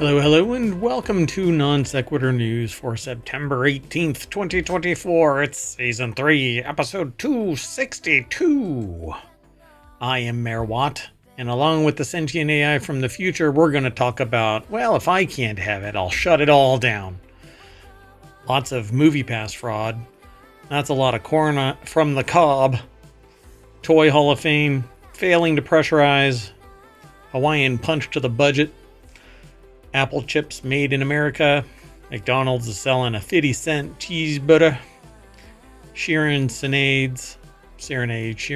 Hello, hello, and welcome to Non Sequitur News for September 18th, 2024. It's Season 3, Episode 262. I am Mayor Watt, and along with the Sentient AI from the future, we're going to talk about, well, if I can't have it, I'll shut it all down. Lots of MoviePass fraud. That's a lot of corn from the cob. Toy Hall of Fame, failing to pressurize. Hawaiian punch to the budget. Apple chips made in America. McDonald's is selling a 50-cent cheeseburger. Sheeran Serenade.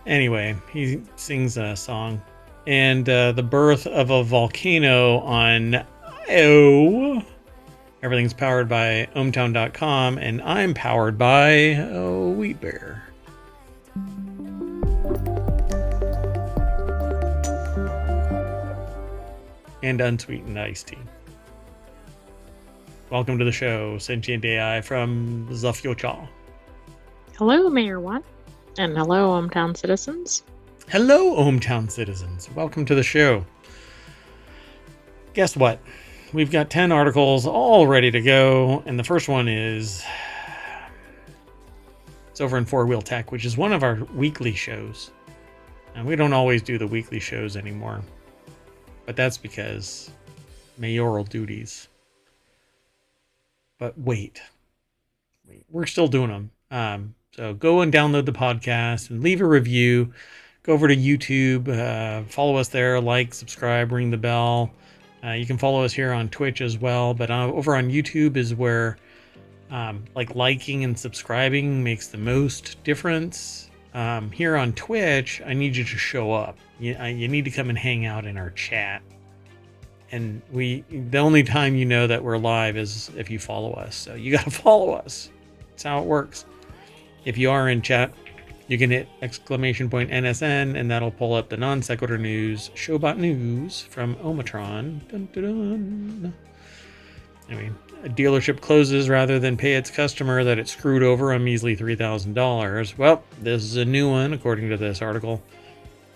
Anyway, he sings a song. And the birth of a volcano on Io. Everything's powered by ohmTown.com, and I'm powered by Wheat Bear. And unsweetened iced tea. Welcome to the show, Sentient AI from the future. Hello, Mayor Watt. And hello, ohmTown citizens. Hello, ohmTown citizens. Welcome to the show. Guess what? We've got 10 articles all ready to go, and the first one is... it's over in Four Wheel Tech, which is one of our weekly shows. And we don't always do the weekly shows anymore. But that's because mayoral duties. But wait, we're still doing them. So go and download the podcast and leave a review. Go over to YouTube, follow us there, like, subscribe, ring the bell. You can follow us here on Twitch as well. But over on YouTube is where liking and subscribing makes the most difference. Here on Twitch, I need you to show up. You need to come and hang out in our chat. And the only time you know that we're live is if you follow us. So you got to follow us. That's how it works. If you are in chat, you can hit !NSN and that'll pull up the Non Sequitur News, Showbot News from ohmTown. Dun, dun, dun. Anyway, a dealership closes rather than pay its customer that it screwed over a measly $3,000. Well, this is a new one, according to this article.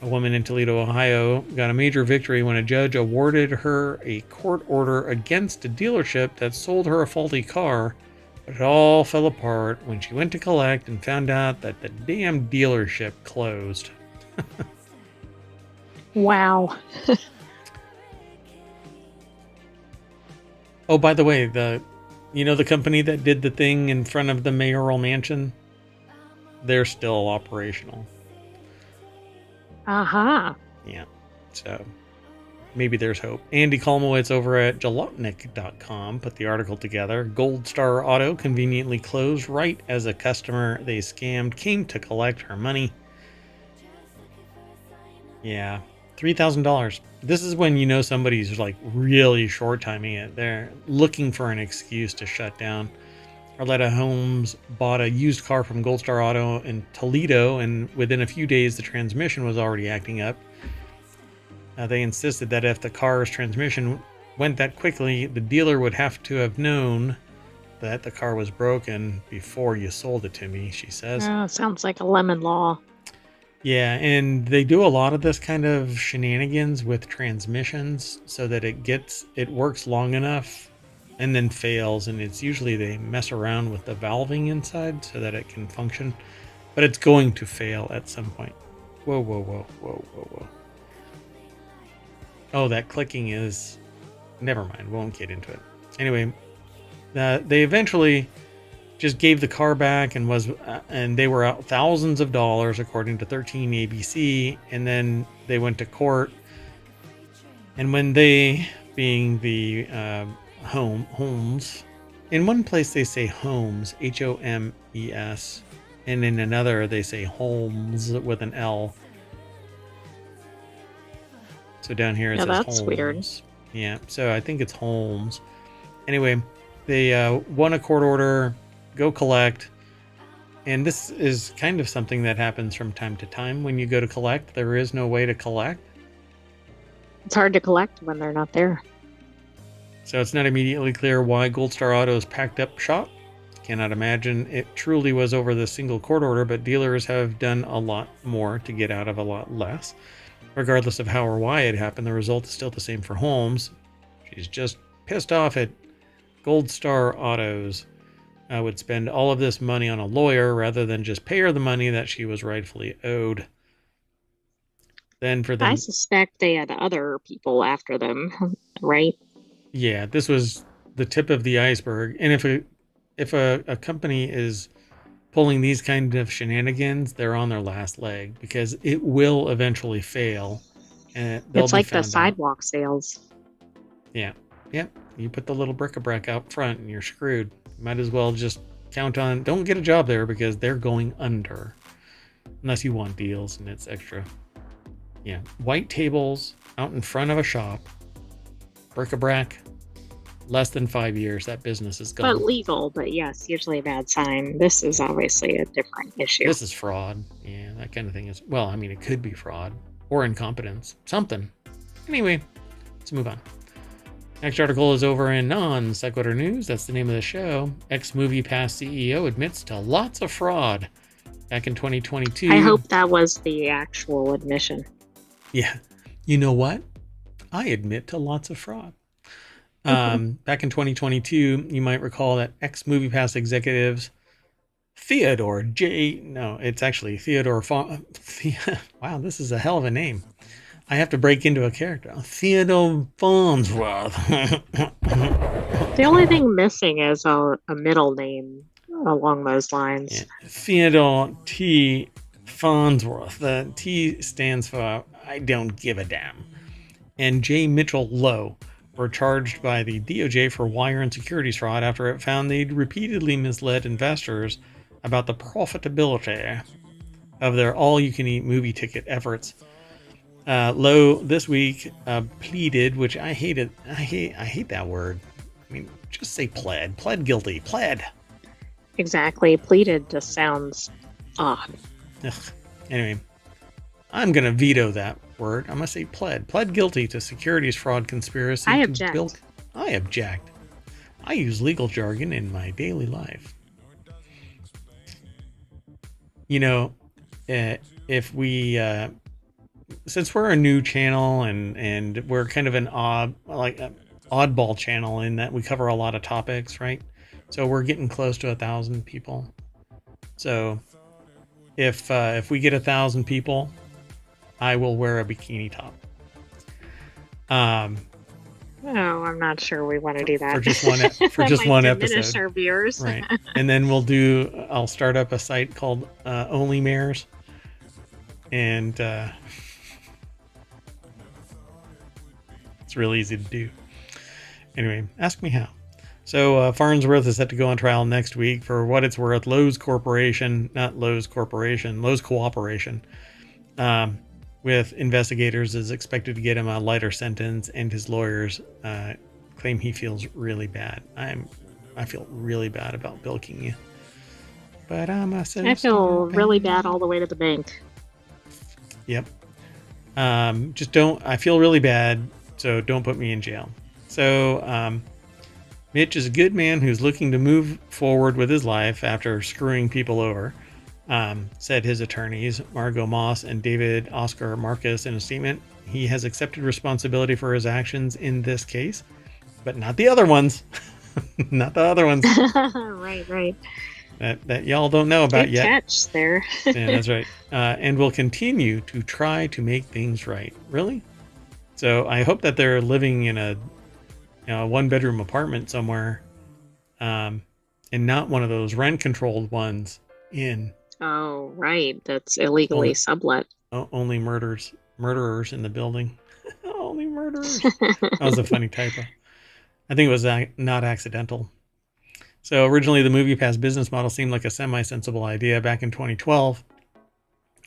A woman in Toledo, Ohio, got a major victory when a judge awarded her a court order against a dealership that sold her a faulty car, but it all fell apart when she went to collect and found out that the damn dealership closed. Wow. Oh, by the way, the company that did the thing in front of the mayoral mansion, they're still operational. Aha. Yeah, so maybe there's hope. Andy Kolmowitz over at Jalopnik.com put the article together. Gold Star Auto conveniently closed right as a customer they scammed came to collect her money. Yeah, $3,000. This is when you know somebody's like really short timing it. They're looking for an excuse to shut down. Arletta Holmes bought a used car from Gold Star Auto in Toledo, and within a few days the transmission was already acting up. They insisted that if the car's transmission went that quickly, the dealer would have to have known that the car was broken before you sold it to me, she says. Oh, sounds like a lemon law. Yeah, and they do a lot of this kind of shenanigans with transmissions so that it works long enough and then fails, and it's usually they mess around with the valving inside so that it can function, but it's going to fail at some point. Whoa. Oh, that clicking is... never mind, won't get into it. Anyway, they eventually just gave the car back and they were out thousands of dollars according to 13 ABC, and then they went to court, and when they, being the Holmes, in one place they say Holmes, Homes, and in another they say Holmes with an L. So down here it says that's Holmes. Weird. Yeah, so I think it's Holmes. Anyway, they won a court order, go collect, and this is kind of something that happens from time to time. When you go to collect, there is no way to collect. It's hard to collect when they're not there. So it's not immediately clear why Gold Star Auto's packed up shop. Cannot imagine it truly was over the single court order, but dealers have done a lot more to get out of a lot less. Regardless of how or why it happened, the result is still the same for Holmes. She's just pissed off at Gold Star Autos. Would spend all of this money on a lawyer rather than just pay her the money that she was rightfully owed. Then for I them, suspect they had other people after them, right? yeah, this was the tip of the iceberg. And if a company is pulling these kind of shenanigans, they're on their last leg because it will eventually fail, and they'll It's be like the found out. sidewalk sales. Yeah, yep. You put the little bric-a-brac out front, and you're screwed. Might as well just count on. Don't get a job there because they're going under, unless you want deals and it's extra. Yeah, white tables out in front of a shop, bric-a-brac. Less than 5 years, that business is But gone. legal, but yes, usually a bad sign. This is obviously a different issue. This is fraud. Yeah, that kind of thing is. Well, I mean, it could be fraud or incompetence, something. Anyway, let's move on. Next article is over in non-sequitur news. That's the name of the show. Ex-MoviePass CEO admits to lots of fraud. Back in 2022. I hope that was the actual admission. Yeah. You know what? I admit to lots of fraud. Back in 2022, you might recall that ex-MoviePass executives Theodore J. No, it's actually Theodore. Wow, this is a hell of a name. I have to break into a character. Theodore Farnsworth. The only thing missing is a middle name along those lines. Yeah. Theodore T. Farnsworth. The T stands for I don't give a damn. And J. Mitchell Lowe were charged by the DOJ for wire and securities fraud after it found they'd repeatedly misled investors about the profitability of their all-you-can-eat movie ticket efforts. Lowe this week pleaded, which I hated. I hate that word. I mean, just say pled. Pled guilty. Pled. Exactly. Pleaded just sounds odd. Ugh. Anyway, I'm going to veto that word. I'm going to say pled. Pled guilty to securities fraud conspiracy. I object. I object. I use legal jargon in my daily life. You know, if we, since we're a new channel and we're kind of an oddball channel in that we cover a lot of topics, right? So we're getting close to 1,000 people. So if we get 1,000 people, I will wear a bikini top. No, I'm not sure we want to do that. For just one diminish episode. Our viewers. Right. And then I'll start up a site called Only Mares. And it's really easy to do. Anyway, ask me how. So Farnsworth is set to go on trial next week for what it's worth. Lowe's Cooperation, with investigators is expected to get him a lighter sentence, and his lawyers claim he feels really bad. I feel really bad about bilking you, but I feel really bad all the way to the bank. Yep. Just don't. I feel really bad, so don't put me in jail. So Mitch is a good man who's looking to move forward with his life after screwing people over. Said his attorneys, Margot Moss and David Oscar Marcus, in a statement. He has accepted responsibility for his actions in this case, but not the other ones. Not the other ones. Right. That y'all don't know about Good yet. catch there. Yeah, that's right. And will continue to try to make things right. Really? So I hope that they're living in a one-bedroom apartment somewhere, and not one of those rent-controlled ones in. Oh, right. That's illegally sublet. Only murderers in the building. Only murderers. That was a funny typo. I think it was not accidental. So originally the MoviePass business model seemed like a semi-sensible idea back in 2012.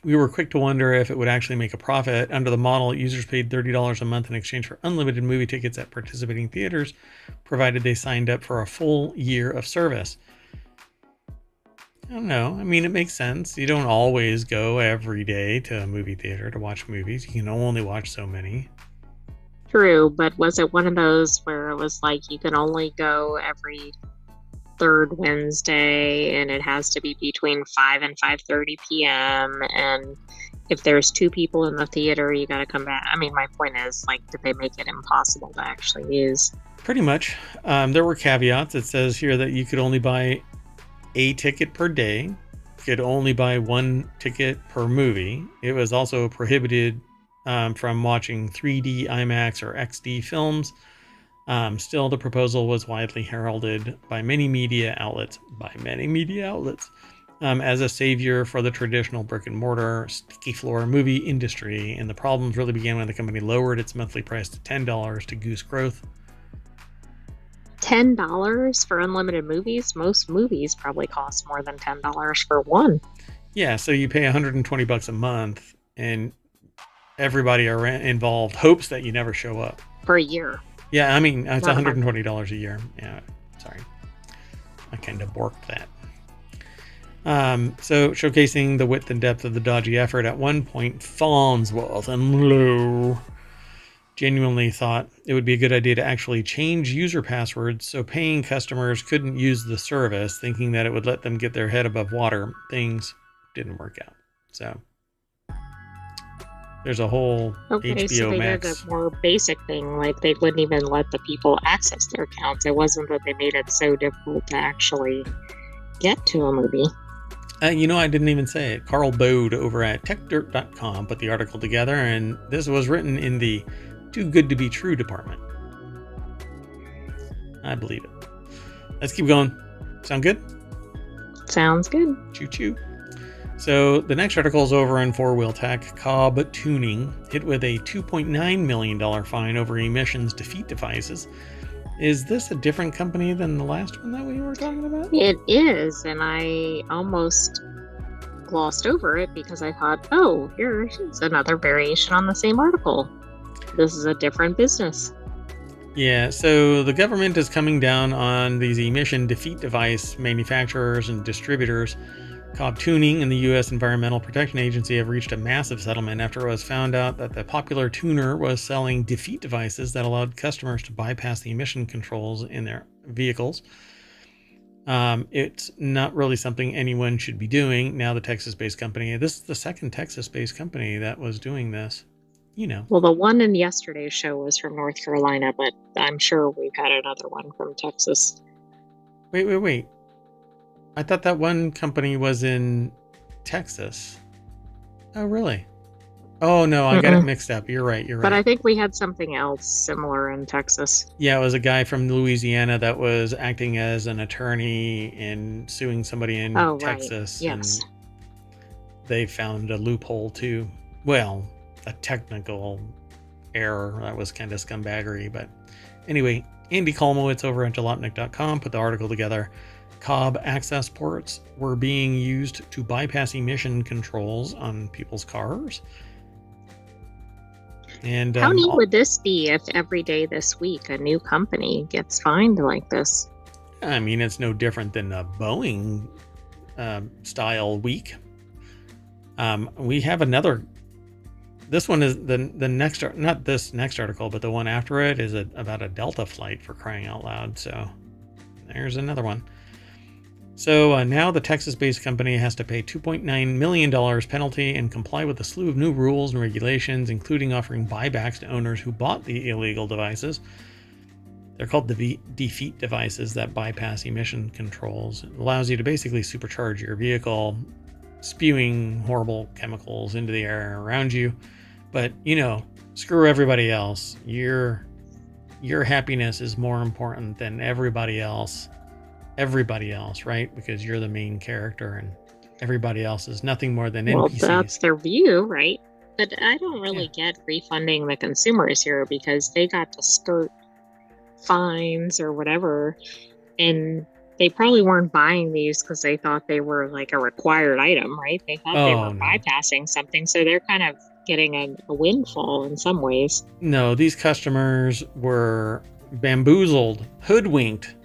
We were quick to wonder if it would actually make a profit. Under the model, users paid $30 a month in exchange for unlimited movie tickets at participating theaters, provided they signed up for a full year of service. I don't know. I mean, it makes sense. You don't always go every day to a movie theater to watch movies. You can only watch so many. True, but was it one of those where it was like you can only go every third Wednesday and it has to be between 5 and 5:30 p.m. and if there's two people in the theater, you got to come back. I mean, my point is, like, did they make it impossible to actually use? Pretty much. There were caveats. It says here that you could only buy a ticket per day. You could only buy one ticket per movie. It was also prohibited from watching 3D, IMAX, or XD films. Still, the proposal was widely heralded by many media outlets, as a savior for the traditional brick and mortar, sticky floor movie industry. And the problems really began when the company lowered its monthly price to $10 to goose growth. $10 for unlimited movies? Most movies probably cost more than $10 for one. Yeah, so you pay $120 a month, and everybody involved hopes that you never show up. For a year. Yeah, I mean, it's $120 a year. Yeah, sorry. I kind of borked that. So showcasing the width and depth of the dodgy effort, at one point, Farnsworth and Lowe genuinely thought it would be a good idea to actually change user passwords so paying customers couldn't use the service, thinking that it would let them get their head above water. Things didn't work out. So there's a whole HBO so they Max. did a more basic thing, like they wouldn't even let the people access their accounts. It wasn't that they made it so difficult to actually get to a movie. I didn't even say it. Carl Bode over at techdirt.com put the article together, and this was written in the too good to be true department. I believe it. Let's keep going. Sound good? Sounds good. Choo choo. So the next article is over on Four Wheel Tech. Cobb Tuning hit with a $2.9 million fine over emissions defeat devices. Is this a different company than the last one that we were talking about? It is, and I almost glossed over it because I thought, oh, here's another variation on the same article. This is a different business. Yeah, so the government is coming down on these emission defeat device manufacturers and distributors. Cobb Tuning and the U.S. Environmental Protection Agency have reached a massive settlement after it was found out that the popular tuner was selling defeat devices that allowed customers to bypass the emission controls in their vehicles. It's not really something anyone should be doing. Now the Texas-based company, this is the second Texas-based company that was doing this. Well, the one in yesterday's show was from North Carolina, but I'm sure we've had another one from Texas. Wait. I thought that one company was in Texas. Oh, really? Oh, no, I got it mixed up. You're right. But I think we had something else similar in Texas. Yeah, it was a guy from Louisiana that was acting as an attorney and suing somebody in Texas. Right. Yes. And they found a loophole too. Well, a technical error that was kind of scumbaggery. But anyway, Andy Kolmowitz over at jalopnik.com put the article together. Cobb access ports were being used to bypass emission controls on people's cars. And how neat would this be if every day this week a new company gets fined like this? I mean, it's no different than a Boeing style week. We have another. This one is the next, not this next article, but the one after it is about a Delta flight, for crying out loud. So there's another one. So now the Texas-based company has to pay $2.9 million penalty and comply with a slew of new rules and regulations, including offering buybacks to owners who bought the illegal devices. They're called the defeat devices that bypass emission controls. It allows you to basically supercharge your vehicle, spewing horrible chemicals into the air around you. But, screw everybody else. Your happiness is more important than everybody else, right? Because you're the main character and everybody else is nothing more than NPCs. Well, that's their view, right? But I don't really get refunding the consumers here because they got to skirt fines or whatever, and they probably weren't buying these because they thought they were like a required item, right? They thought they were bypassing something, so they're kind of getting a windfall in some ways. No, these customers were bamboozled, hoodwinked.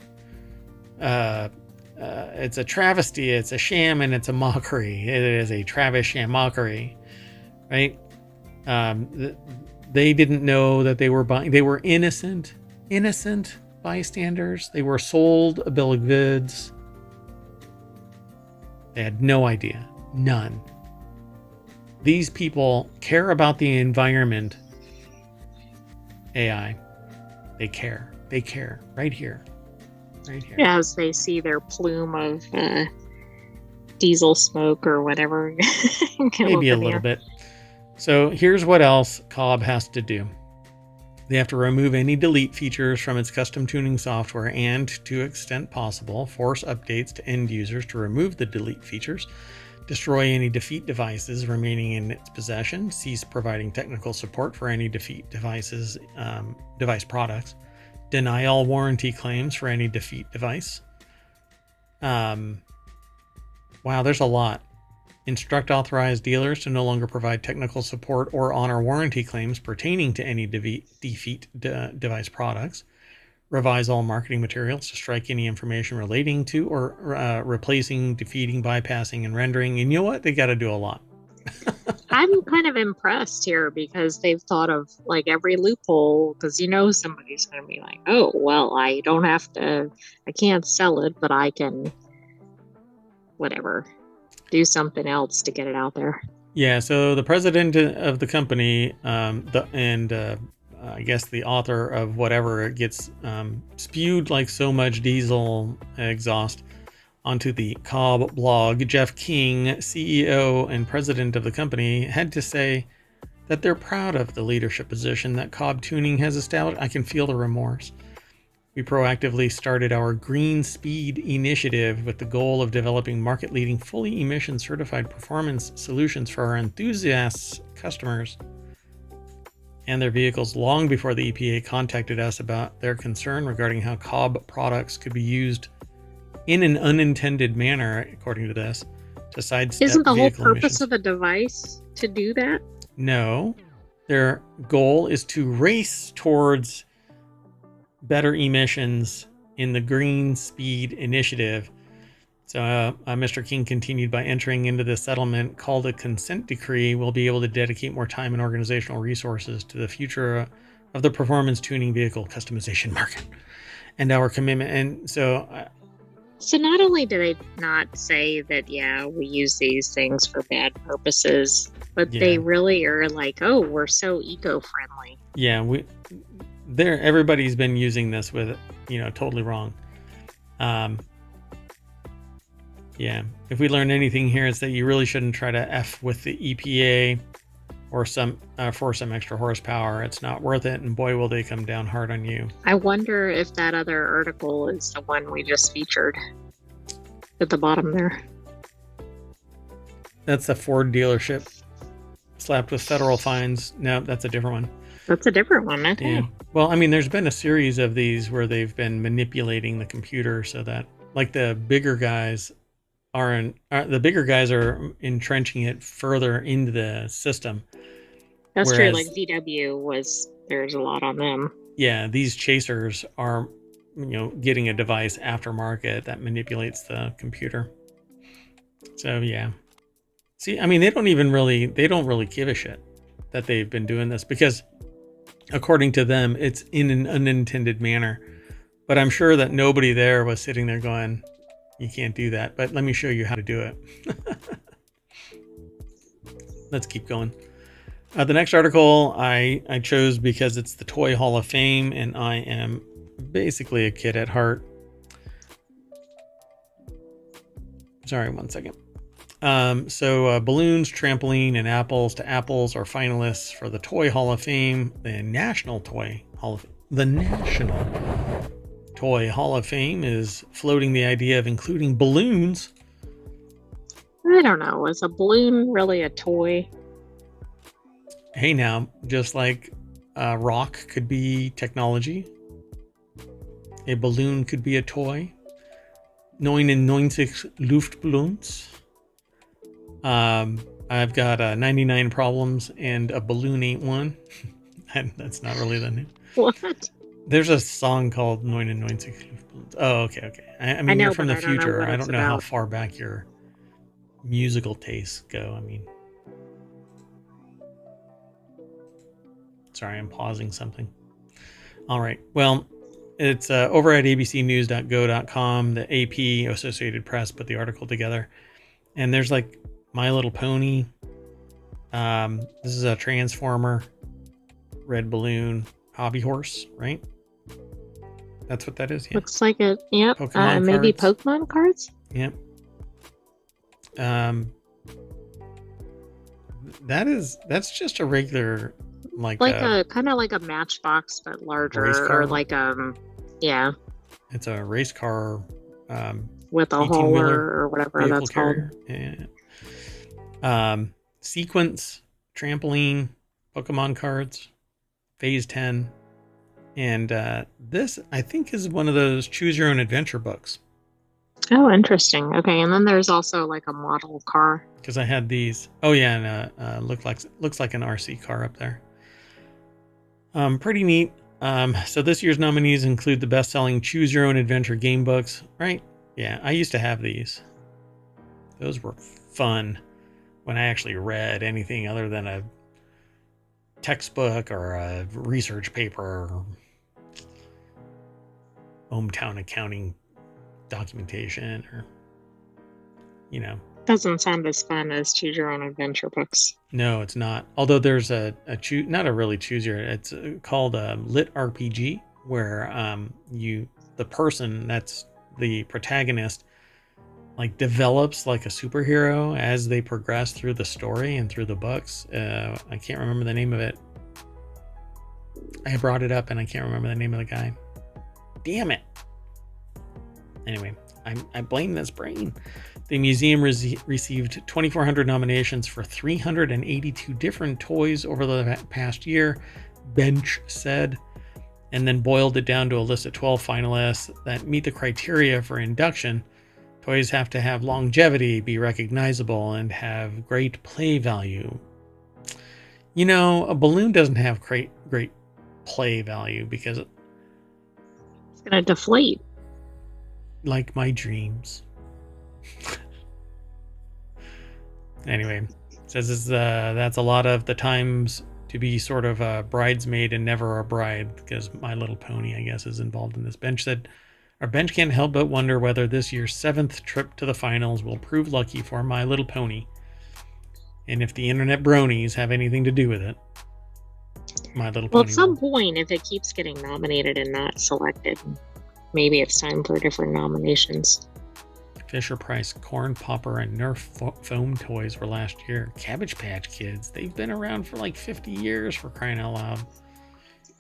It's a travesty, it's a sham, and it's a mockery. It is a Travis sham mockery, right? They didn't know that they were buying. They were innocent bystanders. They were sold a bill of goods. They had no idea, none. These people care about the environment. AI. They care. They care. Right here. Right here. As they see their plume of diesel smoke or whatever. Maybe a little bit. So here's what else Cobb has to do. They have to remove any delete features from its custom tuning software and, to extent possible, force updates to end users to remove the delete features, destroy any defeat devices remaining in its possession, cease providing technical support for any defeat devices, device products, deny all warranty claims for any defeat device. Wow, there's a lot. Instruct authorized dealers to no longer provide technical support or honor warranty claims pertaining to any defeat device products. Revise all marketing materials to strike any information relating to or replacing, defeating, bypassing, and rendering. And you know what? They got to do a lot. I'm kind of impressed here because they've thought of like every loophole, because somebody's going to be like, oh, well, I can't sell it, but I can whatever, do something else to get it out there. Yeah, so the president of the company, I guess the author of whatever gets spewed like so much diesel exhaust onto the Cobb blog, Jeff King, CEO and president of the company, had to say that they're proud of the leadership position that Cobb Tuning has established. I can feel the remorse. We proactively started our Green Speed initiative with the goal of developing market-leading, fully emission-certified performance solutions for our enthusiasts, customers, and their vehicles long before the EPA contacted us about their concern regarding how Cobb products could be used in an unintended manner, according to this, to sidestep Isn't the whole vehicle purpose emissions. of the device to do that? No. Their goal is to race towards better emissions in the Green Speed initiative. So Mr. King continued, by entering into this settlement called a consent decree, we'll be able to dedicate more time and organizational resources to the future of the performance tuning vehicle customization market and our commitment. And so not only do they not say that, yeah, we use these things for bad purposes, but they really are like, oh, we're so eco-friendly. Yeah, everybody's been using this with totally wrong. Yeah, if we learn anything here, it's that you really shouldn't try to F with the EPA or for some extra horsepower. It's not worth it, and boy, will they come down hard on you. I wonder if that other article is the one we just featured at the bottom there. That's a Ford dealership slapped with federal fines. No, that's a different one. That's a different one, okay. Yeah. Well, I mean, there's been a series of these where they've been manipulating the computer so that, like, the bigger guys are entrenching it further into the system. That's true. Like VW there's a lot on them. Yeah, these chasers are, getting a device aftermarket that manipulates the computer. So yeah. See, I mean, they don't really give a shit that they've been doing this, because according to them, it's in an unintended manner. But I'm sure that nobody there was sitting there going, you can't do that, but let me show you how to do it. Let's keep going. The next article I chose because it's the Toy Hall of Fame, and I am basically a kid at heart. Sorry, one second. So balloons, trampoline, and apples to apples are finalists for the Toy Hall of Fame, the National Toy Hall of Fame. The National Toy Hall of Fame is floating the idea of including balloons. I don't know. Is a balloon really a toy? Hey now, just like rock could be technology, a balloon could be a toy. 99 Luftballons. I've got 99 problems and a balloon ain't one. That's not really the name. What? There's a song called 99 Luftballons. Oh, okay. I mean, you're from the future. I don't know how far back your musical tastes go. I mean, sorry, I'm pausing something. All right. Well, it's over at abcnews.go.com. The AP, Associated Press, put the article together. And there's like My Little Pony This is a Transformer, red balloon, hobby horse, right? That's what that is. Yeah. Looks like it. Yep. Pokemon Maybe cards. Pokemon cards? Yep. That's just a regular, like Like a a kind of like a Matchbox, but race larger, or car. like yeah, It's a race car, with a 18 hauler wheeler or whatever vehicle that's called. carrier. Yeah. Sequence, trampoline, Pokemon cards, Phase 10. And this, I think, is one of those choose your own adventure books. Oh, interesting. Okay, and then there's also like a model car. Because I had these. Oh yeah, and looks like an RC car up there. Pretty neat. So this year's nominees include the best-selling Choose Your Own Adventure game books, right? Yeah, I used to have these. Those were fun when I actually read anything other than a textbook or a research paper or ohmTown accounting documentation or, you know. Doesn't sound as fun as Choose Your Own Adventure books. No, it's not. Although there's not a really choose your. It's called a lit RPG where the person that's the protagonist like develops like a superhero as they progress through the story and through the books. I can't remember the name of it. I brought it up and I can't remember the name of the guy. Damn it. Anyway, I blame this brain. The museum received 2,400 nominations for 382 different toys over the past year, Bench said, and then boiled it down to a list of 12 finalists that meet the criteria for induction. Toys have to have longevity, be recognizable, and have great play value. You know, a balloon doesn't have great play value because it's going to deflate. Like my dreams. Anyway, says that's a lot of the times to be sort of a bridesmaid and never a bride, because My Little Pony, I guess, is involved in this. Bench said, our bench can't help but wonder whether this year's 7th trip to the finals will prove lucky for My Little Pony, and if the internet bronies have anything to do with it. My Little Pony. Well, at some point, if it keeps getting nominated and not selected, maybe it's time for different nominations. Fisher-Price corn popper and Nerf foam toys were last year. Cabbage Patch Kids, they've been around for like 50 years, for crying out loud.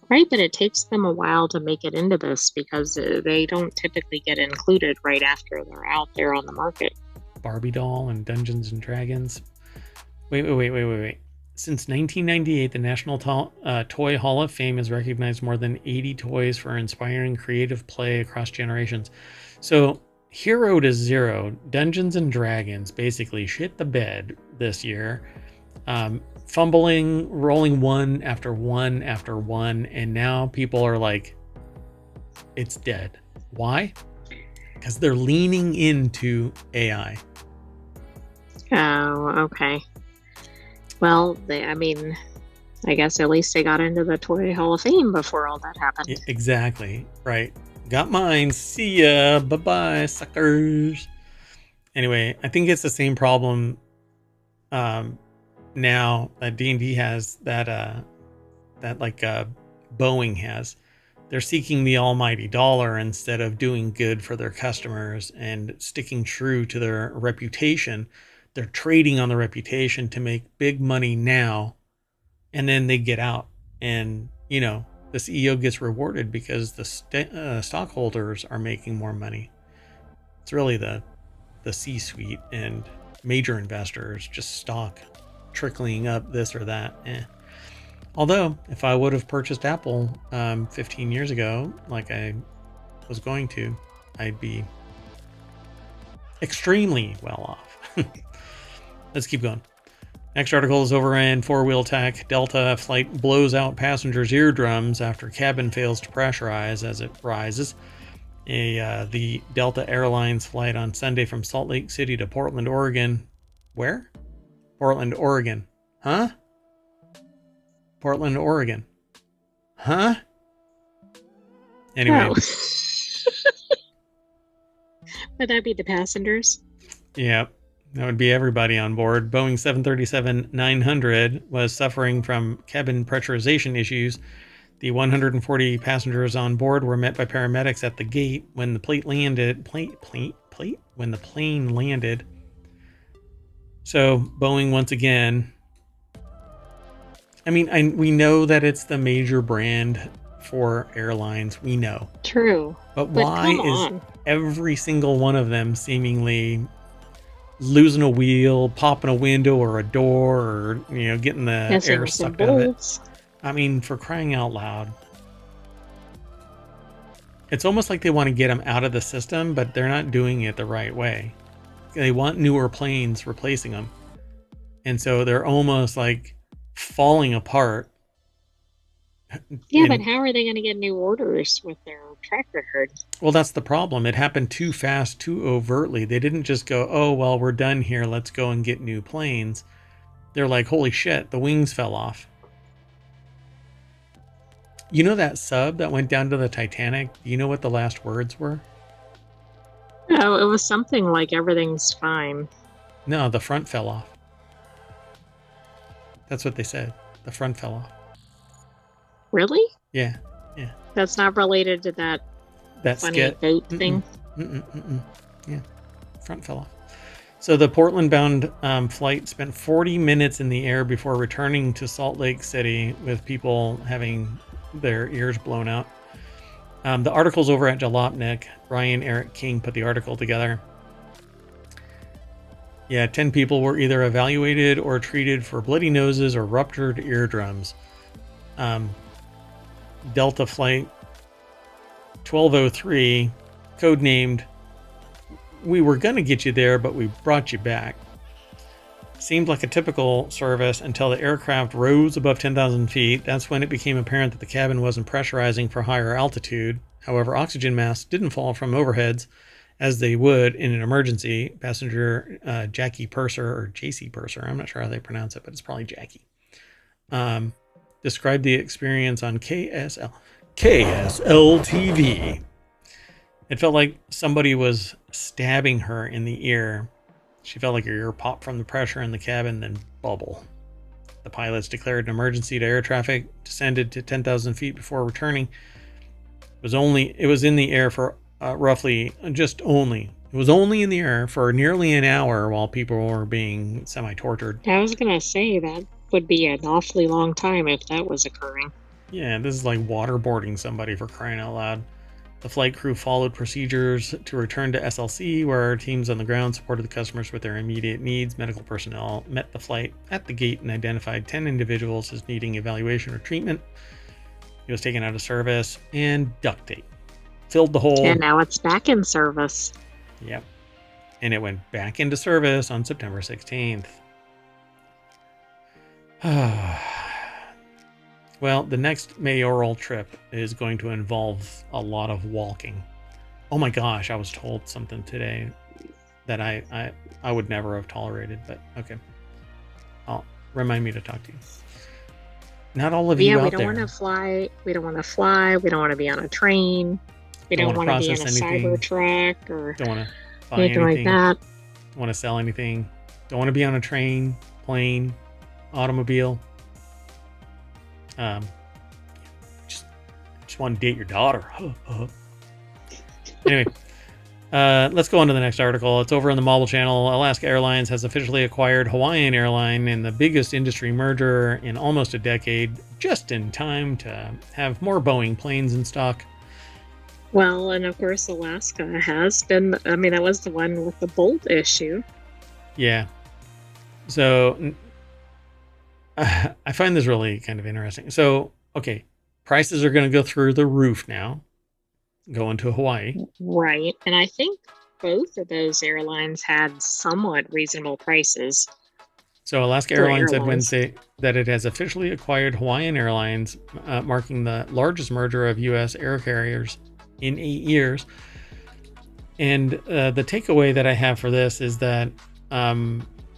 Right, but it takes them a while to make it into this because they don't typically get included right after they're out there on the market. Barbie doll and Dungeons and Dragons. Wait. Since 1998, the National Toy Hall of Fame has recognized more than 80 toys for inspiring creative play across generations. So, Hero to Zero, Dungeons and Dragons basically shit the bed this year. Fumbling, rolling one after one after one, and now people are like, it's dead. Why? Because they're leaning into AI. Oh, okay. Well, I guess at least they got into the Toy Hall of Fame before all that happened. Yeah, exactly. Right. Got mine. See ya. Bye-bye, suckers. Anyway, I think it's the same problem now that D&D has that Boeing has. They're seeking the almighty dollar instead of doing good for their customers and sticking true to their reputation. They're trading on the reputation to make big money now, and then they get out, and the CEO gets rewarded because the stockholders are making more money. It's really the C-suite and major investors, just stock trickling up this or that. Although, if I would have purchased Apple 15 years ago, like I was going to, I'd be extremely well off. Let's keep going. Next article is over in four-wheel tech. Delta flight blows out passengers' eardrums after cabin fails to pressurize as it rises. The Delta Airlines flight on Sunday from Salt Lake City to Portland, Oregon. Where? Portland, Oregon. Huh? Portland, Oregon. Huh? Anyway. Oh. Would that be the passengers? Yeah. That would be everybody on board. Boeing 737-900 was suffering from cabin pressurization issues. The 140 passengers on board were met by paramedics at the gate when the when the plane landed. So Boeing once again. I mean, we know that it's the major brand for airlines. We know. True. But why is every single one of them seemingly losing a wheel, popping a window or a door, or getting the air sucked out of it? I mean, for crying out loud. It's almost like they want to get them out of the system, but they're not doing it the right way. They want newer planes replacing them. And so they're almost like falling apart. Yeah, but how are they going to get new orders with their track record? Well, that's the problem. It happened too fast, too overtly. They didn't just go, oh, well, we're done here. Let's go and get new planes. They're like, holy shit, the wings fell off. You know that sub that went down to the Titanic? Do you know what the last words were? No, it was something like everything's fine. No, the front fell off. That's what they said. The front fell off. Really? Yeah. That's not related to that funny boat thing? Yeah. Front fell off. So the Portland-bound flight spent 40 minutes in the air before returning to Salt Lake City with people having their ears blown out. The article's over at Jalopnik. Ryan Eric King put the article together. Yeah, 10 people were either evaluated or treated for bloody noses or ruptured eardrums. Delta Flight 1203, codenamed, "We were going to get you there, but we brought you back." Seemed like a typical service until the aircraft rose above 10,000 feet. That's when it became apparent that the cabin wasn't pressurizing for higher altitude. However, oxygen masks didn't fall from overheads as they would in an emergency. Passenger Jackie Purser, or JC Purser, I'm not sure how they pronounce it, but it's probably Jackie, described the experience on KSL TV. It felt like somebody was stabbing her in the ear. She felt like her ear popped from the pressure in the cabin, then bubble. The pilots declared an emergency to air traffic, descended to 10,000 feet before returning. It was in the air for it was only in the air for nearly an hour while people were being semi-tortured. I was going to say that would be an awfully long time if that was occurring. Yeah, this is like waterboarding somebody, for crying out loud. The flight crew followed procedures to return to SLC, where our teams on the ground supported the customers with their immediate needs. Medical personnel met the flight at the gate and identified 10 individuals as needing evaluation or treatment. He was taken out of service, and duct tape filled the hole. And now it's back in service. Yep. And it went back into service on September 16th. Well, the next mayoral trip is going to involve a lot of walking. Oh my gosh, I was told something today that I would never have tolerated, but okay. Remind me to talk to you. Not all of you out there. Yeah, we don't want to fly. We don't want to fly. We don't want to be on a train. We don't want to be in a Cybertruck or don't want to buy anything like that. Don't want to sell anything. Don't want to be on a train, plane, automobile. Just want to date your daughter. Anyway, let's go on to the next article. It's over on the Mobile Channel. Alaska Airlines has officially acquired Hawaiian Airline in the biggest industry merger in almost a decade, just in time to have more Boeing planes in stock. Well, and of course, Alaska has been. I mean, that was the one with the Bolt issue. Yeah. So I find this really kind of interesting. So, okay, prices are going to go through the roof now, going to Hawaii. Right. And I think both of those airlines had somewhat reasonable prices. So Alaska Airlines said Wednesday that it has officially acquired Hawaiian Airlines, marking the largest merger of U.S. air carriers in 8 years. And the takeaway that I have for this is that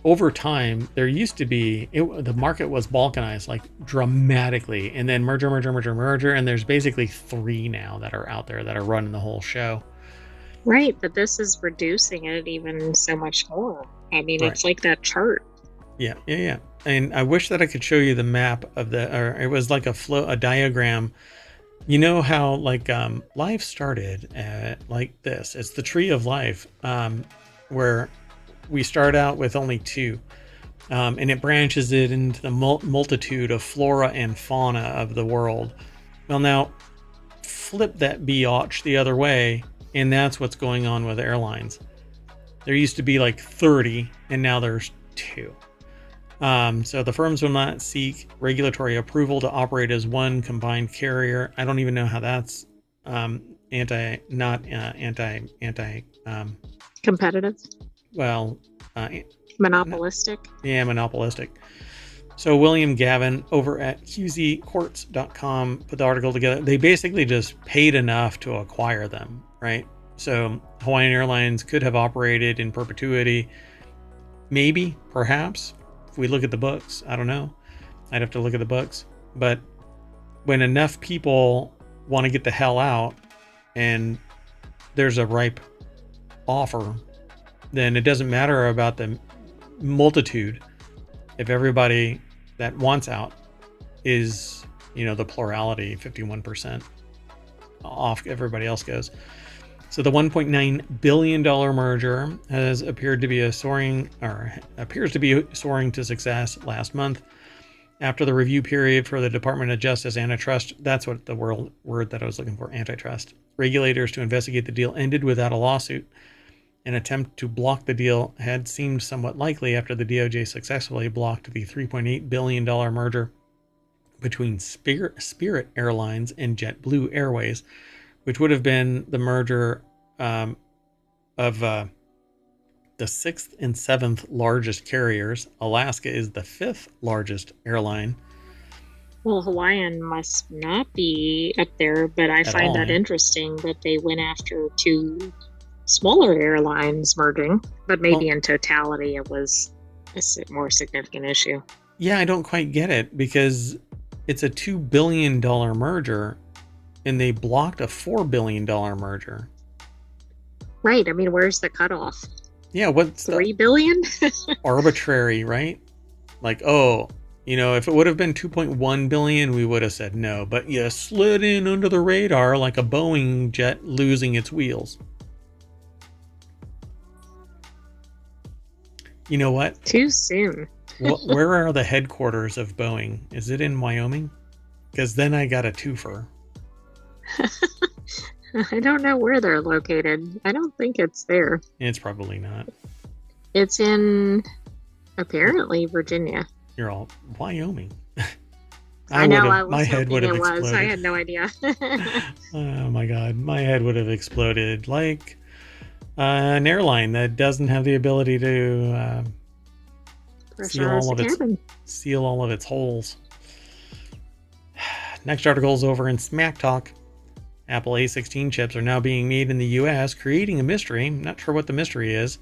over time, there used to be, the market was balkanized like dramatically, and then merger, and there's basically 3 now that are out there that are running the whole show. Right, but this is reducing it even so much more. I mean, Right. it's like that chart. Yeah. And I wish that I could show you the map of or it was like a diagram. You know how life started like this. It's the tree of life, where we start out with only two, and it branches it into the multitude of flora and fauna of the world. Well, now flip that biatch the other way, and that's what's going on with airlines. There used to be like 30, and now there's two. So the firms will not seek regulatory approval to operate as one combined carrier. I don't even know how that's anti, not anti, Competitive, well, uh, monopolistic. yeah, monopolistic. So William Gavin over at qzcourts.com put the article together. They basically just paid enough to acquire them, right? So Hawaiian Airlines could have operated in perpetuity, maybe, perhaps. If we look at the books, I don't know. I'd have to look at the books. But when enough people want to get the hell out and there's a ripe offer, then it doesn't matter about the multitude. If everybody that wants out is, the plurality, 51% off, everybody else goes. So the $1.9 billion merger appears to be soaring to success last month. After the review period for the Department of Justice antitrust, that's what the word that I was looking for, antitrust, regulators to investigate the deal ended without a lawsuit. An attempt to block the deal had seemed somewhat likely after the DOJ successfully blocked the $3.8 billion merger between Spirit Airlines and JetBlue Airways, which would have been the merger of the 6th and 7th largest carriers. Alaska is the 5th largest airline. Well, Hawaiian must not be up there, but I find that interesting that they went after two smaller airlines merging, but maybe in totality it was a more significant issue. Yeah, I don't quite get it because it's a $2 billion merger and they blocked a $4 billion merger. Right. I mean, where's the cutoff? Yeah, what's $3 billion? Arbitrary, right? Like, if it would have been 2.1 billion, we would have said no. But you slid in under the radar like a Boeing jet losing its wheels. You know what? Too soon. Where are the headquarters of Boeing? Is it in Wyoming? Because then I got a twofer. I don't know where they're located. I don't think it's there. It's probably not. It's in, apparently, Virginia. You're all, Wyoming. I know, I was my head would have exploded. I had no idea. Oh my God. My head would have exploded like an airline that doesn't have the ability to seal all of its holes. Next article is over in Smack Talk. Apple A16 chips are now being made in the US, creating a mystery. Not sure what the mystery is.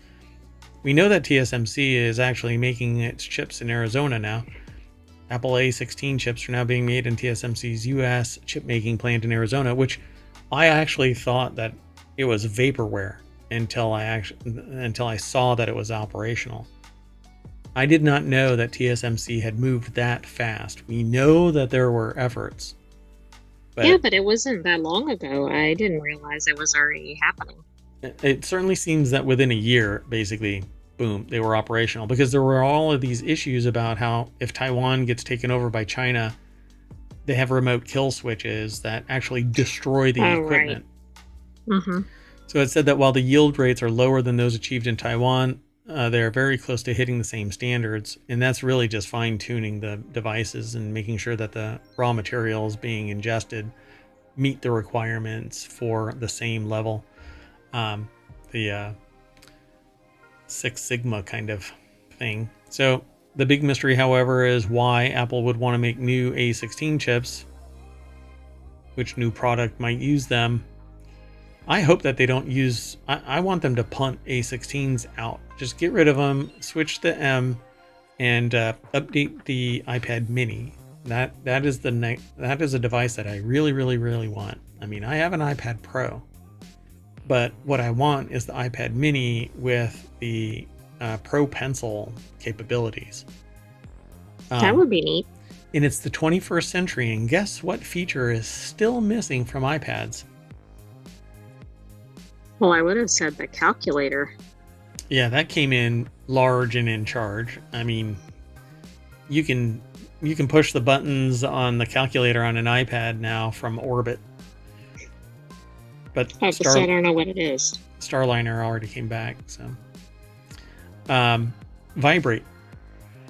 We know that TSMC is actually making its chips in Arizona now. Apple A16 chips are now being made in TSMC's US chip making plant in Arizona, which I actually thought that it was vaporware until I saw that it was operational. I did not know that TSMC had moved that fast. We know that there were efforts. But it wasn't that long ago. I didn't realize it was already happening. It certainly seems that within a year, basically, boom, they were operational, because there were all of these issues about how if Taiwan gets taken over by China, they have remote kill switches that actually destroy the equipment. Right. Mm-hmm. So it said that while the yield rates are lower than those achieved in Taiwan, they're very close to hitting the same standards. And that's really just fine-tuning the devices and making sure that the raw materials being ingested meet the requirements for the same level. The Six Sigma kind of thing. So the big mystery, however, is why Apple would want to make new A16 chips. Which new product might use them? I hope that they don't use... I want them to punt A16s out. Just get rid of them, switch to M, and update the iPad mini. That is a device that I really, really, really want. I mean, I have an iPad Pro. But what I want is the iPad mini with the Pro Pencil capabilities. That would be neat. And it's the 21st century, and guess what feature is still missing from iPads? Well, I would have said the calculator. Yeah, that came in large and in charge. I mean, you can push the buttons on the calculator on an iPad now from orbit. But I don't know what it is. Starliner already came back, so vibrate.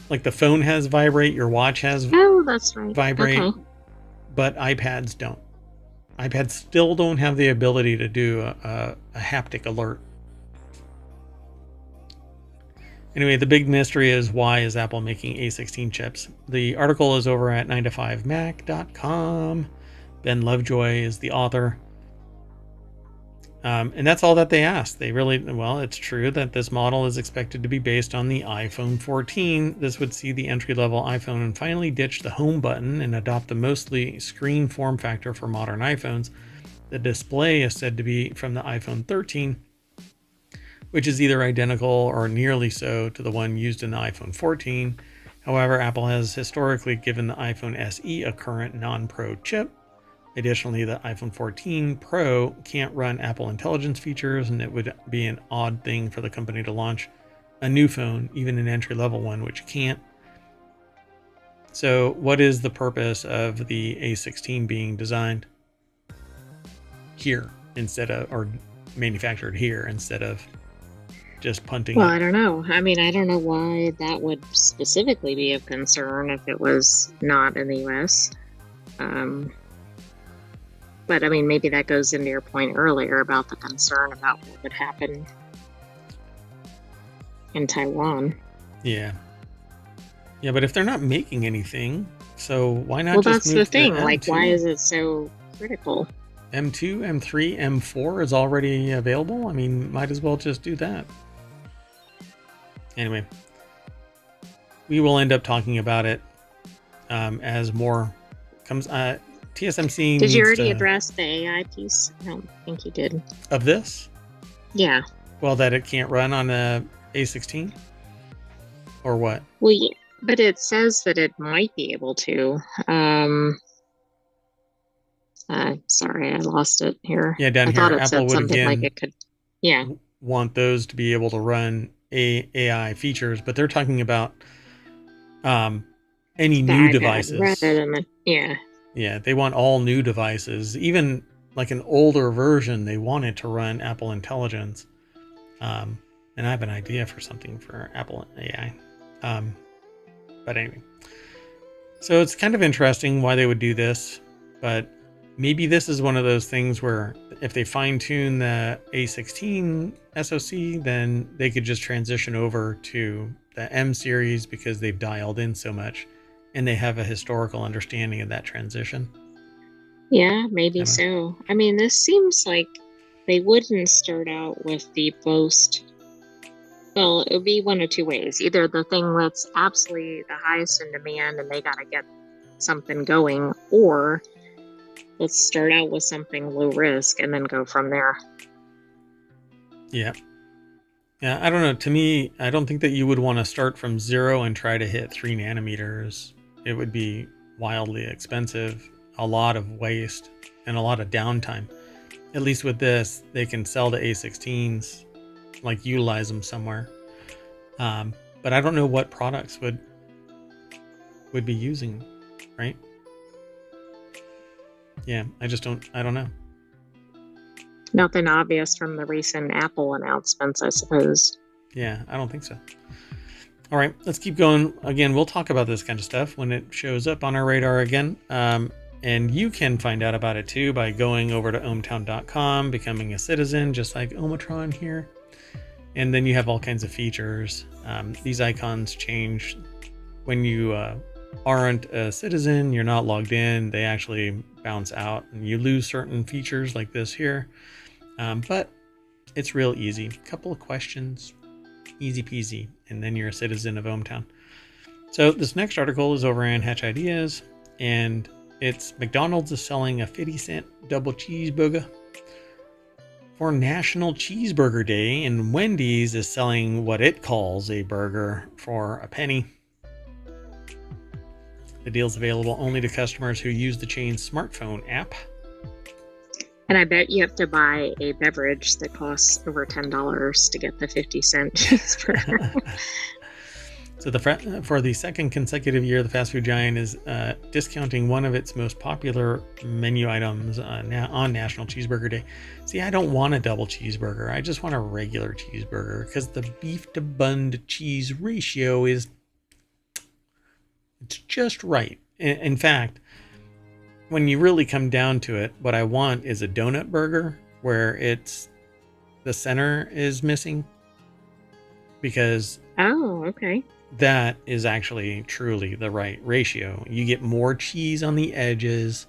Like the phone has vibrate, your watch has that's right. Vibrate, okay. But iPads don't. iPads still don't have the ability to do a haptic alert. Anyway, the big mystery is, why is Apple making A16 chips? The article is over at 9to5mac.com. Ben Lovejoy is the author. And that's all that they asked. It's true that this model is expected to be based on the iPhone 14. This would see the entry-level iPhone and finally ditch the home button and adopt the mostly screen form factor for modern iPhones. The display is said to be from the iPhone 13, which is either identical or nearly so to the one used in the iPhone 14. However, Apple has historically given the iPhone SE a current non-Pro chip. Additionally, the iPhone 14 Pro can't run Apple Intelligence features, and it would be an odd thing for the company to launch a new phone, even an entry-level one, which can't. So what is the purpose of the A16 being designed here instead of, or manufactured here instead of just punting? Well, I don't know. I mean, I don't know why that would specifically be of concern if it was not in the US. But I mean, maybe that goes into your point earlier about the concern about what would happen in Taiwan. Yeah. Yeah, but if they're not making anything, so why not? Well, just that's the thing. Like, why is it so critical? M2, M3, M4 is already available. I mean, might as well just do that. Anyway, we will end up talking about it as more comes. TSMC. Did you already address the AI piece? I don't think you did. Of this? Yeah. Well, that it can't run on a A16? Or what? Well, yeah, but it says that it might be able to. Sorry, I lost it here. Yeah, down here, Apple would again like it could. Yeah. Want those to be able to run AI features, but they're talking about any new devices. Rather than yeah. Yeah, they want all new devices, even like an older version. They want it to run Apple Intelligence. And I have an idea for something for Apple AI. But anyway, so it's kind of interesting why they would do this, but maybe this is one of those things where if they fine tune the A16 SoC, then they could just transition over to the M series because they've dialed in so much. And they have a historical understanding of that transition. Yeah, maybe so. I mean, this seems like they wouldn't start out with the most. Well, it would be one of two ways. Either the thing that's absolutely the highest in demand and they got to get something going, or let's start out with something low risk and then go from there. Yeah. Yeah, I don't know. To me, I don't think that you would want to start from 0 and try to hit 3 nanometers. It would be wildly expensive, a lot of waste, and a lot of downtime. At least with this, they can sell the A16s, like utilize them somewhere. But I don't know what products would be using, right? Yeah, I don't know. Nothing obvious from the recent Apple announcements, I suppose. Yeah, I don't think so. All right, let's keep going. Again, we'll talk about this kind of stuff when it shows up on our radar again. And you can find out about it too by going over to ohmTown.com, becoming a citizen, just like Omatron here. And then you have all kinds of features. These icons change when you aren't a citizen, you're not logged in, they actually bounce out and you lose certain features like this here. But it's real easy. A couple of questions, easy peasy, and then you're a citizen of ohmTown. So this next article is over in Hatch Ideas, and it's McDonald's is selling a 50-cent double cheeseburger for National Cheeseburger Day, and Wendy's is selling what it calls a burger for a penny. The deal's available only to customers who use the chain's smartphone app. And I bet you have to buy a beverage that costs over $10 to get the 50-cent cheeseburger. So for the second consecutive year, the fast food giant is discounting one of its most popular menu items on National Cheeseburger Day. See, I don't want a double cheeseburger. I just want a regular cheeseburger because the beef to bun to cheese ratio it's just right. In fact, when you really come down to it, what I want is a donut burger where the center is missing, because Oh, okay. that is actually truly the right ratio. You get more cheese on the edges,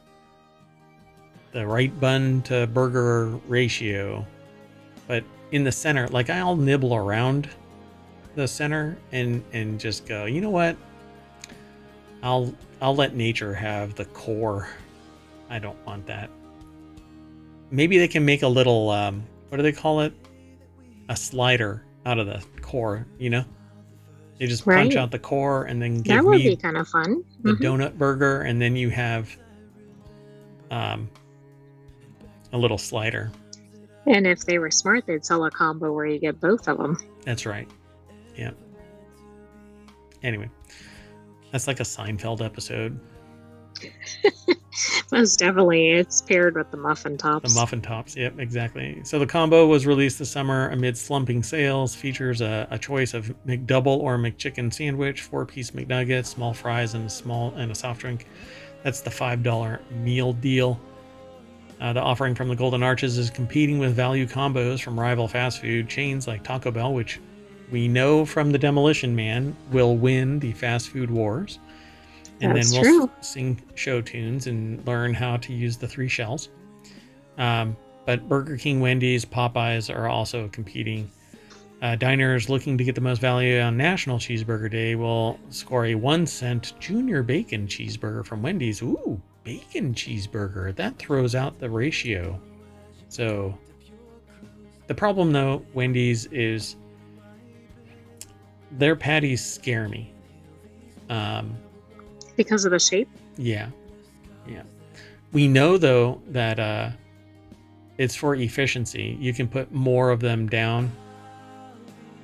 the right bun to burger ratio, but in the center, like, I'll nibble around the center and just go, you know what? I'll let nature have the core. I don't want that. Maybe they can make a little what do they call it? A slider out of the core, you know? They just punch out the core and then give That would me be kind of fun. the donut burger, and then you have a little slider. And if they were smart, they'd sell a combo where you get both of them. That's right. Yeah. Anyway, that's like a Seinfeld episode. Most definitely. It's paired with the muffin tops. The muffin tops. Yep, exactly. So the combo was released this summer amid slumping sales. Features a choice of McDouble or McChicken sandwich, 4-piece McNuggets, small fries, and a soft drink. That's the $5 meal deal. The offering from the Golden Arches is competing with value combos from rival fast food chains like Taco Bell, which we know from the Demolition Man will win the fast food wars. And That's then we'll true. sing show tunes and learn how to use the 3 shells. But Burger King, Wendy's, Popeyes are also competing. Diners looking to get the most value on National Cheeseburger Day will score a 1-cent junior bacon cheeseburger from Wendy's. Ooh, bacon cheeseburger. That throws out the ratio. So the problem, though, Wendy's, is their patties scare me. Because of the shape? Yeah. We know, though, that it's for efficiency. You can put more of them down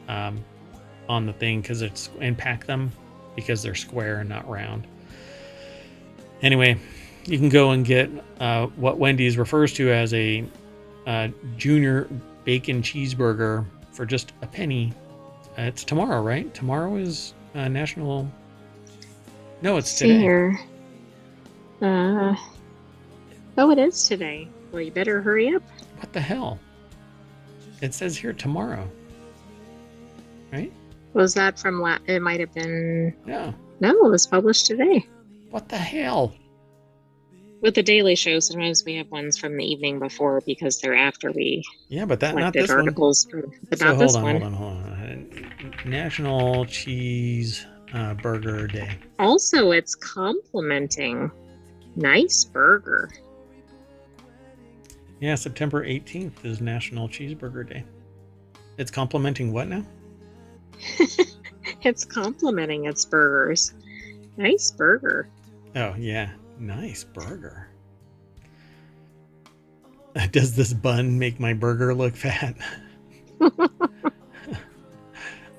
on the thing and pack them because they're square and not round. Anyway, you can go and get what Wendy's refers to as a junior bacon cheeseburger for just a penny. It's tomorrow, right? Tomorrow is National... No, it's today. See here. Oh, it is today. Well, you better hurry up. What the hell? It says here tomorrow. Right? Was that from it might have been... Yeah. No, it was published today. What the hell? With the daily show, sometimes we have ones from the evening before because they're after we but that not collected this articles. But So not this one. hold on. National Cheese Burger Day. Also, it's complimenting nice burger. Yeah, September 18th is National Cheeseburger Day. It's complimenting what now? It's complimenting its burgers. Nice burger. Oh, yeah. Nice burger. Does this bun make my burger look fat?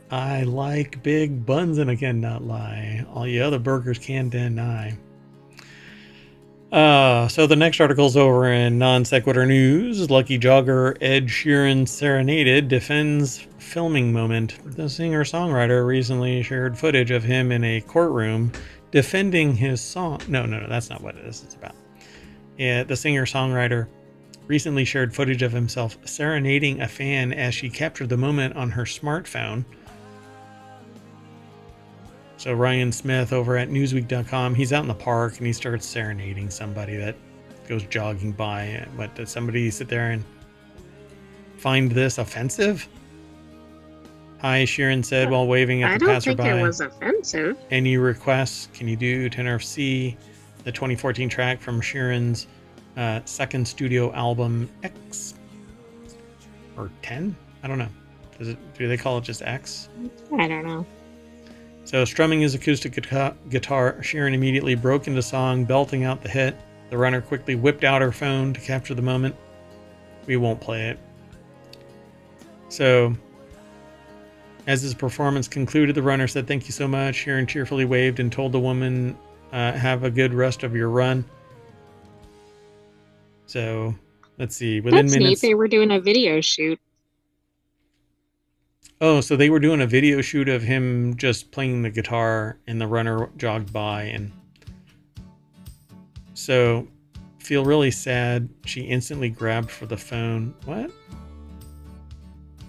I like big buns and I cannot lie. All you other burgers can deny. So the next article's over in Non Sequitur News. Lucky jogger Ed Sheeran serenaded defends filming moment. The singer-songwriter recently shared footage of him in a courtroom defending his song. No, that's not what this is about. Yeah, the singer-songwriter recently shared footage of himself serenading a fan as she captured the moment on her smartphone. So Ryan Smith over at Newsweek.com, he's out in the park and he starts serenading somebody that goes jogging by. What, did somebody sit there and find this offensive? Hi, Sheeran said while waving at the passerby. I don't think it was offensive. Any requests? Can you do Tenor of C, the 2014 track from Sheeran's second studio album, X? or 10. I don't know. Do they call it just X? I don't know. So strumming his acoustic guitar, Sharon immediately broke into song, belting out the hit. The runner quickly whipped out her phone to capture the moment. We won't play it. So, as his performance concluded, the runner said, "Thank you so much." Sharon cheerfully waved and told the woman, "Have a good rest of your run." So, let's see. Within That's minutes. neat. They were doing a video shoot. Oh, so they were doing a video shoot of him just playing the guitar, and the runner jogged by. And so, feel really sad. She instantly grabbed for the phone. What?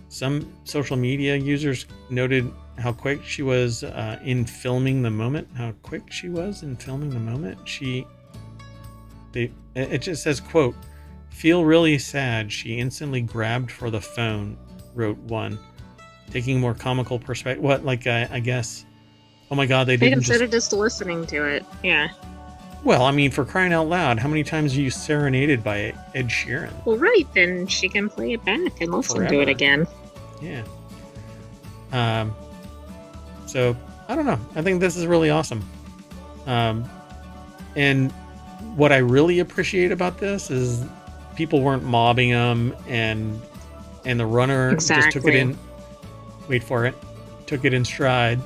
Some social media users noted how quick she was in filming the moment. It just says, quote, "Feel really sad. She instantly grabbed for the phone," wrote one, taking a more comical perspective. What, like, I guess, oh my God, they didn't instead of just listening to it. Yeah. Well, I mean, for crying out loud, how many times are you serenaded by Ed Sheeran? Well, right, then she can play it back and listen to it again. Yeah. So, I don't know. I think this is really awesome. And what I really appreciate about this is people weren't mobbing him, and the runner just took it in. Wait for it. Took it in stride.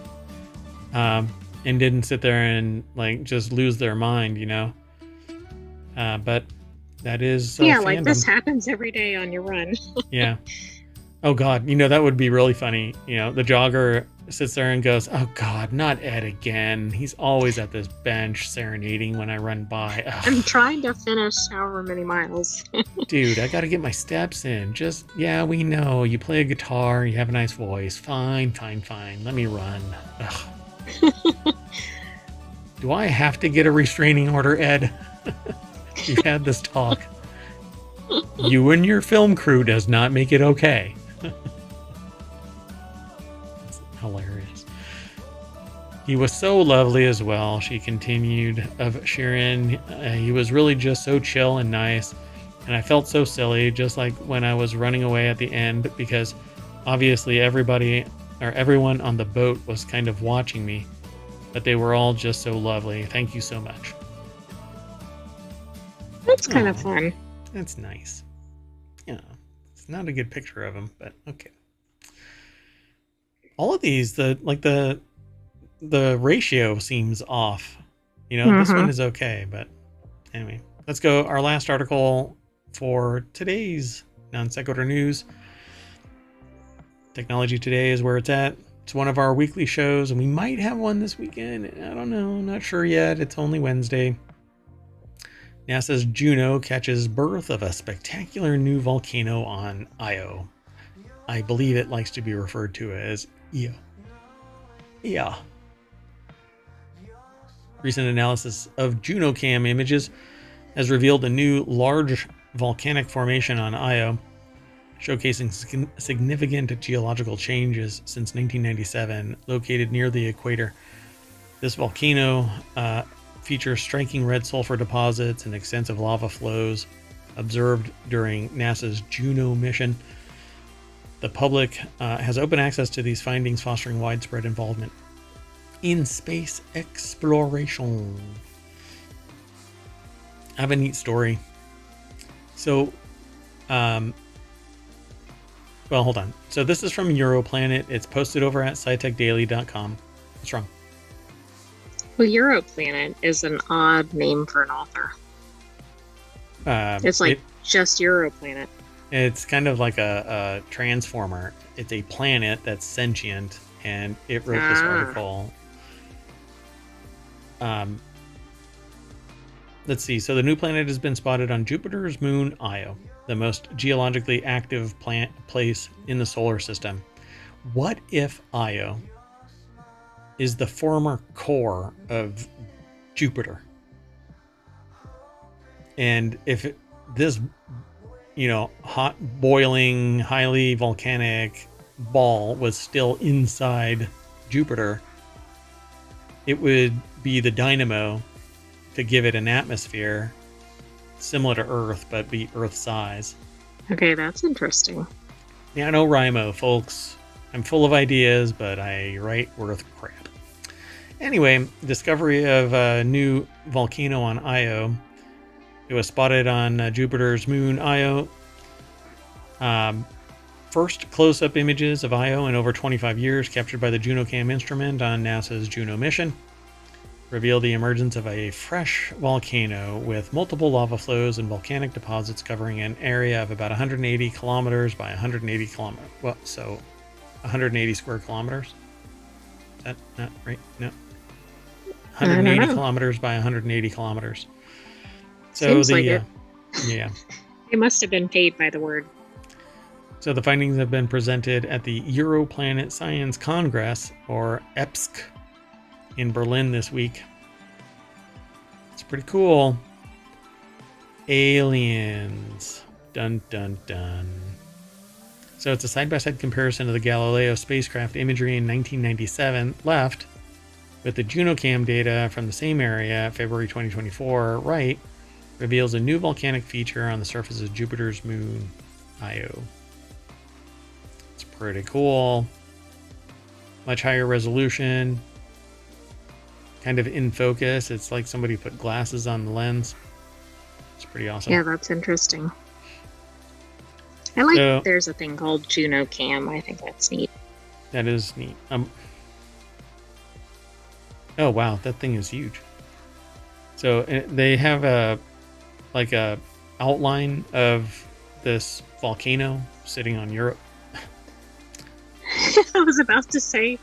And didn't sit there and like just lose their mind, you know. But that is fandom. Like this happens every day on your run. Yeah. Oh God, you know, that would be really funny. You know, the jogger sits there and goes, "Oh God, not Ed again. He's always at this bench serenading when I run by. Ugh. I'm trying to finish however many miles." Dude, I got to get my steps in. Just, yeah, we know you play a guitar, you have a nice voice. Fine. Let me run. Ugh. Do I have to get a restraining order, Ed? We've had this talk. You and your film crew does not make it okay. It's hilarious. He was so lovely as well, she continued, of Sheeran. He was really just so chill and nice. And I felt so silly, just like when I was running away at the end, because obviously everyone on the boat was kind of watching me. But they were all just so lovely. Thank you so much. That's kind of fun. That's nice. You know, it's not a good picture of him, but okay. All of these, the ratio seems off. You know, This one is okay, but anyway, let's go. Our last article for today's Non Sequitur News. Technology Today is where it's at. It's one of our weekly shows, and we might have one this weekend. I don't know. I'm not sure yet. It's only Wednesday. NASA's Juno catches birth of a spectacular new volcano on Io. I believe it likes to be referred to as Io. Yeah. Recent analysis of JunoCam images has revealed a new large volcanic formation on Io, showcasing significant geological changes since 1997, located near the equator. This volcano features striking red sulfur deposits and extensive lava flows observed during NASA's Juno mission. The public has open access to these findings, fostering widespread involvement in space exploration. I have a neat story. So, well, hold on. So this is from Europlanet. It's posted over at scitechdaily.com. What's wrong? Well, Europlanet is an odd name for an author. It's like just Europlanet. It's kind of like a transformer. It's a planet that's sentient, and it wrote this article. Let's see. So the new planet has been spotted on Jupiter's moon, Io, the most geologically active place in the solar system. What if Io is the former core of Jupiter? And if this, hot, boiling, highly volcanic ball was still inside Jupiter, it would be the dynamo to give it an atmosphere similar to Earth, but be Earth size. Okay, that's interesting. NaNoWriMo, folks. I'm full of ideas, but I write worth crap. Anyway, discovery of a new volcano on Io. It was spotted on Jupiter's moon Io. First close-up images of Io in over 25 years, captured by the JunoCam instrument on NASA's Juno mission, reveal the emergence of a fresh volcano with multiple lava flows and volcanic deposits covering an area of about 180 kilometers by 180 kilometers. Well, so 180 square kilometers. Is that not right? No. 180 kilometers by 180 kilometers. So seems like it. Yeah. It must have been paid by the word. So the findings have been presented at the Europlanet Science Congress, or EPSC, in Berlin this week. It's pretty cool. Aliens. Dun dun dun. So it's a side-by-side comparison of the Galileo spacecraft imagery in 1997 left with the JunoCam data from the same area, February 2024, right, reveals a new volcanic feature on the surface of Jupiter's moon, Io. It's pretty cool. Much higher resolution. Kind of in focus. It's like somebody put glasses on the lens. It's pretty awesome. Yeah, that's interesting. I like there's a thing called JunoCam. I think that's neat. That is neat. Oh wow, that thing is huge. So they have a outline of this volcano sitting on Europe. I was about to say,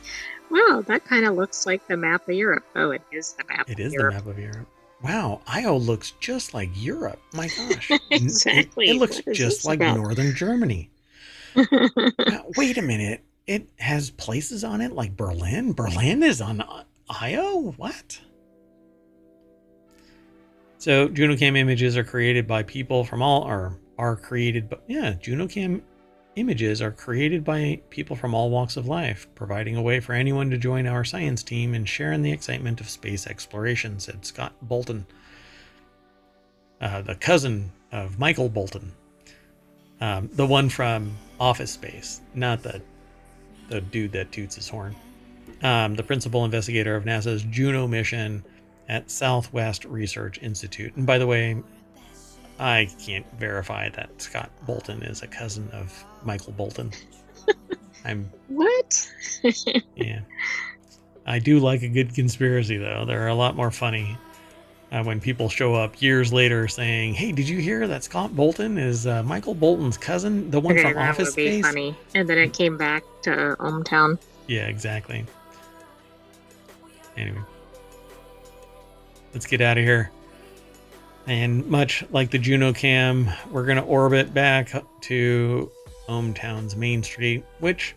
wow, that kind of looks like the map of Europe. Oh, it is the map of Europe. It is the map of Europe. Wow, Io looks just like Europe. My gosh. Exactly. It looks just like northern Germany. Now, wait a minute. It has places on it like Berlin? Berlin is on Io? What? So JunoCam images are created by people from JunoCam images are created by people from all walks of life, providing a way for anyone to join our science team and share in the excitement of space exploration, said Scott Bolton, the cousin of Michael Bolton, the one from Office Space, not the dude that toots his horn. The principal investigator of NASA's Juno mission at Southwest Research Institute. And by the way, I can't verify that Scott Bolton is a cousin of Michael Bolton. What? Yeah. I do like a good conspiracy, though. They're a lot more funny when people show up years later saying, "Hey, did you hear that Scott Bolton is Michael Bolton's cousin, the one from Office Space?" That would be funny. And then it came back to ohmTown. Yeah, exactly. Anyway, let's get out of here. And much like the JunoCam, we're going to orbit back to ohmTown's Main Street, which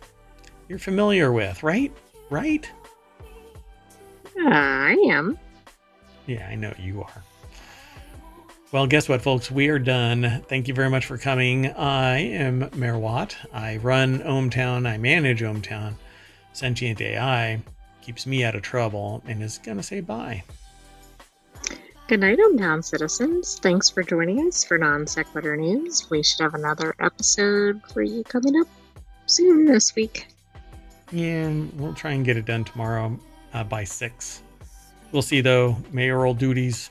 you're familiar with, right? Right? I am. Yeah, I know you are. Well, guess what, folks? We are done. Thank you very much for coming. I am Mayor Watt. I run ohmTown. I manage ohmTown. Sentient AI keeps me out of trouble and is going to say bye. Good night, ohmTown citizens. Thanks for joining us for Non Sequitur News. We should have another episode for you coming up soon this week. Yeah, we'll try and get it done tomorrow by 6. We'll see, though. Mayoral duties.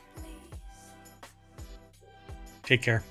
Take care.